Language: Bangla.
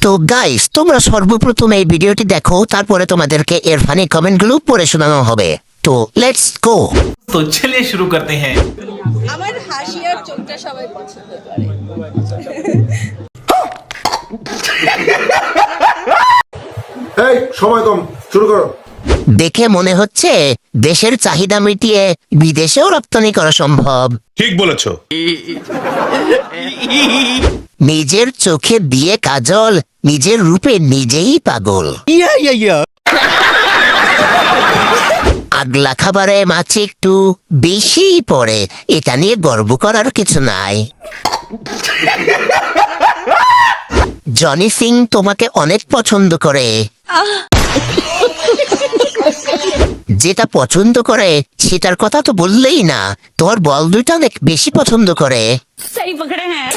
তো গাইস, তোমরা সর্বপ্রথম এই ভিডিওটি দেখো, তারপরে তোমাদেরকে এর ফানি কমেন্টগুলো পড়ে শোনানো হবে। তো লেটস গো। तो चलिए शुरू करते हैं। আমার হাসি আর চোখটা সবাই পছন্দ করে। এই সময় কম, শুরু করো। দেখে মনে হচ্ছে দেশের চাহিদা মিটিয়ে বিদেশেও রপ্তানি করা সম্ভব। ঠিক বলেছো। নিজের চোখে দিয়ে কাজল, নিজের রূপে নিজেই পাগল। আগলা খাবারে মাছ একটু বেশি পড়ে, এটা নিয়ে গর্ব করার কিছু নাই। জনি সিং তোমাকে অনেক পছন্দ করে। যেটা পছন্দ করে সেটার কথা তো বললেই না, তোমার বল দুইটা অনেক বেশি পছন্দ করে। সহি পকড়ে হ্যাঁ।